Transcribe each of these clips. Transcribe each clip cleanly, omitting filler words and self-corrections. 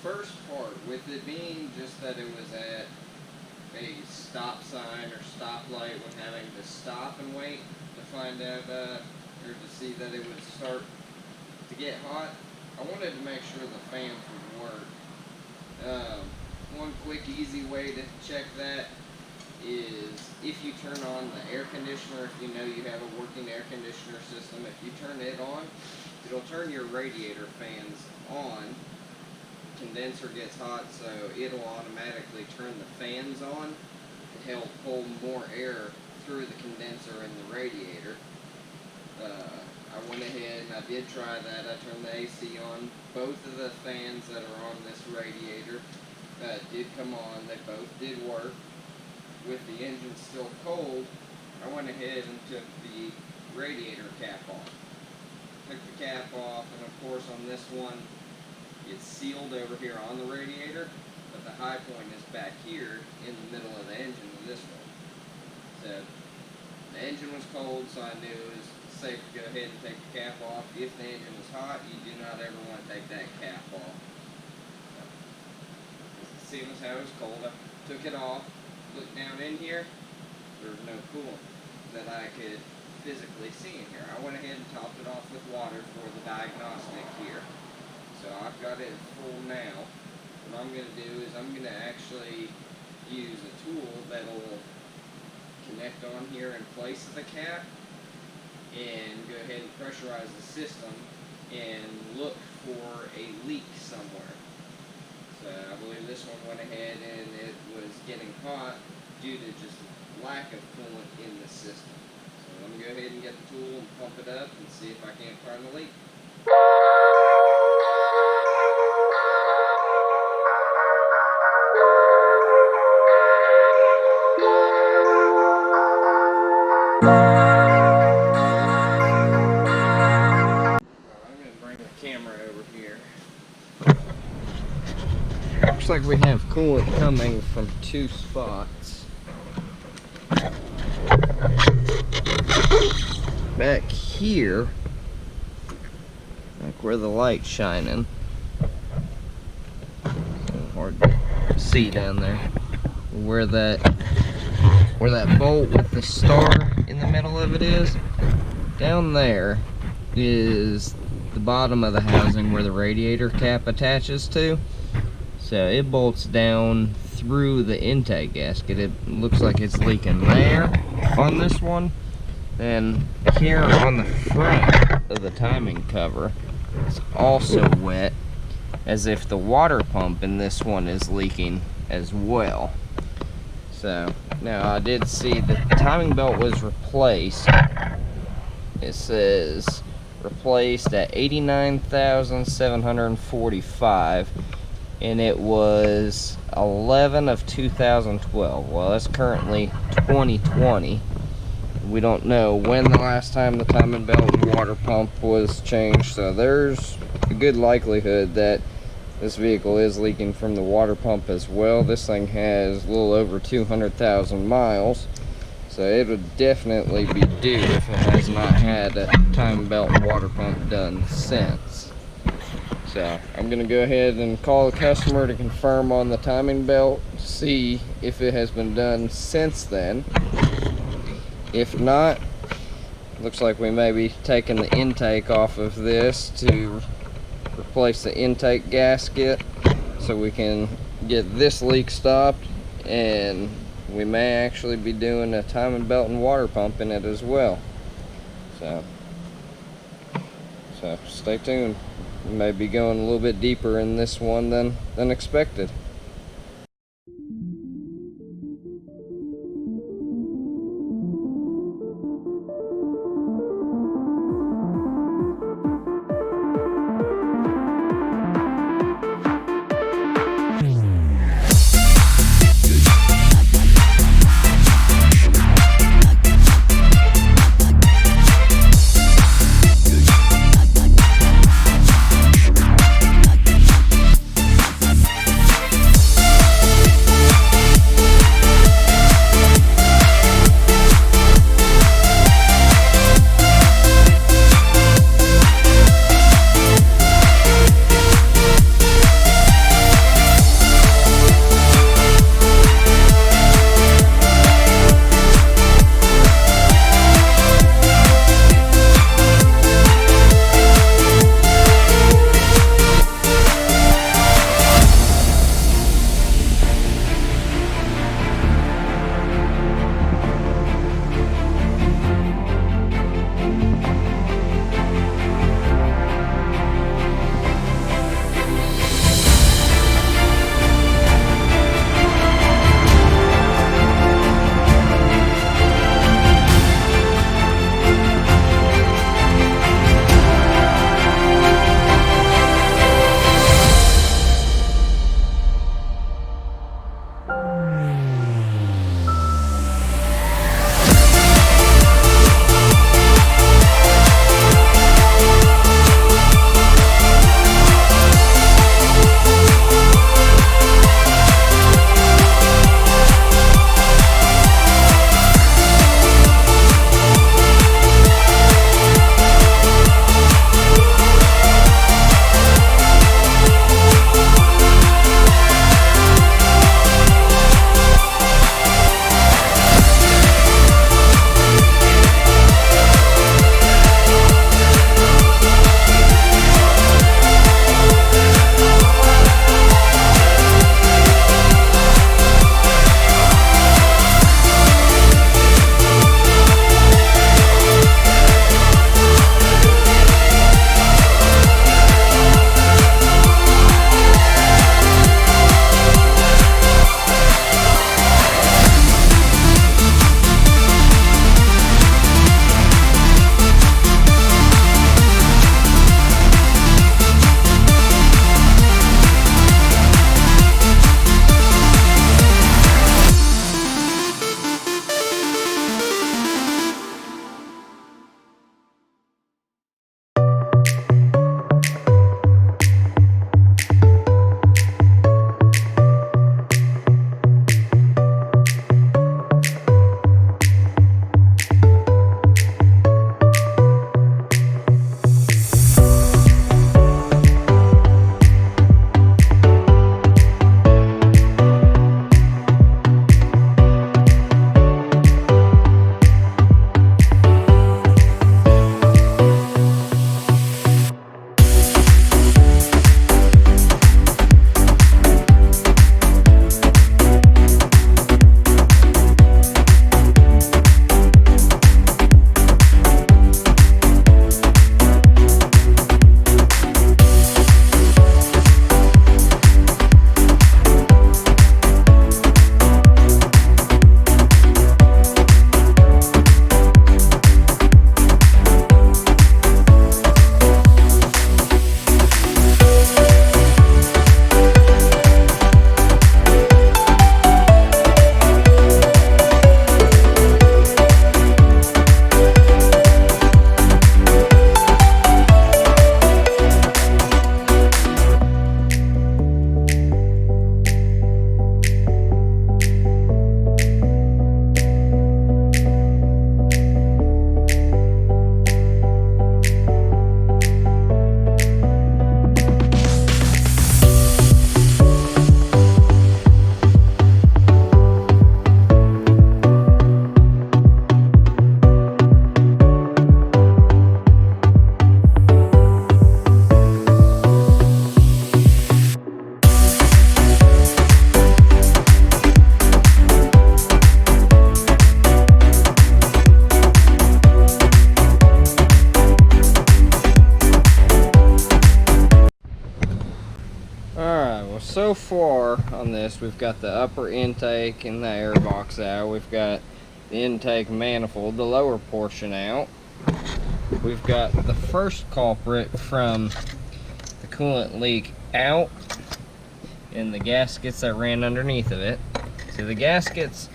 first part, with it being just that it was at a stop sign or stoplight when having to stop and wait to find out, or to see that it would start to get hot, I wanted to make sure the fans would work. One quick, easy way to check that is if you turn on the air conditioner, if you know you have a working air conditioner system, if you turn it on, it'll turn your radiator fans on. Condenser gets hot, so it'll automatically turn the fans on to help pull more air through the condenser and the radiator. I went ahead and I did try that. I turned the AC on. Both of the fans that are on this radiator did come on. They both did work. With the engine still cold, I went ahead and took the radiator cap off. Took the cap off, and of course on this one, it's sealed over here on the radiator, but the high point is back here in the middle of the engine of this one. So the engine was cold, so I knew it was safe to go ahead and take the cap off. If the engine was hot, you do not ever want to take that cap off. So, seeing as how it was cold, I took it off, looked down in here, there was no coolant that I could physically see in here. I went ahead and topped it off with water for the diagnostic here. So I've got it full now. What I'm going to do is I'm going to actually use a tool that'll connect on here in place of the cap and go ahead and pressurize the system and look for a leak somewhere. So I believe this one went ahead and it was getting hot due to just lack of coolant in the system. So let me go ahead and get the tool and pump it up and see if I can't find the leak. Looks like we have coolant coming from two spots. Back here, like where the light's shining. Hard to see down there. Where that bolt with the star in the middle of it is. Down there is the bottom of the housing where the radiator cap attaches to. So it bolts down through the intake gasket. It looks like it's leaking there on this one. Then here on the front of the timing cover, it's also wet, as if the water pump in this one is leaking as well. So now I did see that the timing belt was replaced. It says replaced at 89,745. And it was 11 of 2012. Well, that's currently 2020. We don't know when the last time the timing belt and water pump was changed, so there's a good likelihood that this vehicle is leaking from the water pump as well. This thing has a little over 200,000 miles, so it would definitely be due if it has not had a timing belt and water pump done since. So I'm going to go ahead and call the customer to confirm on the timing belt, see if it has been done since then. If not, looks like we may be taking the intake off of this to replace the intake gasket so we can get this leak stopped, and we may actually be doing a timing belt and water pump in it as well. So stay tuned. We may be going a little bit deeper in this one than expected. so far on this, we've got the upper intake and the air box out. We've got the intake manifold, the lower portion out. We've got the first culprit from the coolant leak out and the gaskets that ran underneath of it. So the gaskets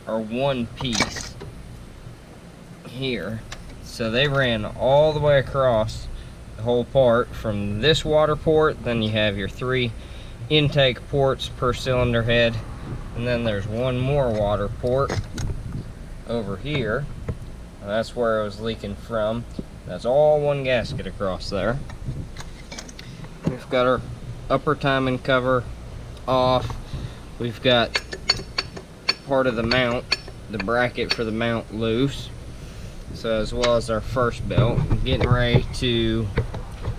are one piece here. So they ran all the way across the whole part from this water port. Then you have your 3 intake ports per cylinder head, and then there's one more water port over here. That's where it was leaking from. That's all one gasket across there. We've got our upper timing cover off. We've got part of the mount, the bracket for the mount, loose. So as well as our first belt. I'm getting ready to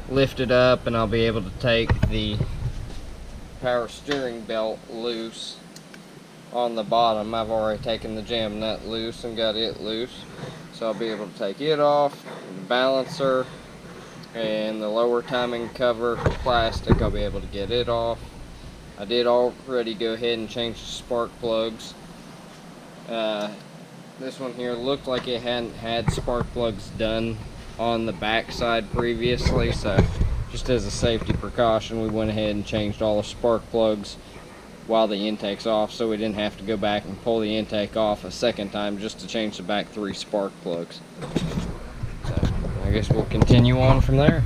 lift it up, and I'll be able to take the power steering belt loose on the bottom. I've already taken the jam nut loose and got it loose, so I'll be able to take it off. The balancer and the lower timing cover plastic, I'll be able to get it off. I did already go ahead and change the spark plugs. This one here looked like it hadn't had spark plugs done on the back side previously, so just as a safety precaution, we went ahead and changed all the spark plugs while the intake's off, so we didn't have to go back and pull the intake off a second time just to change the back 3 spark plugs. So I guess we'll continue on from there.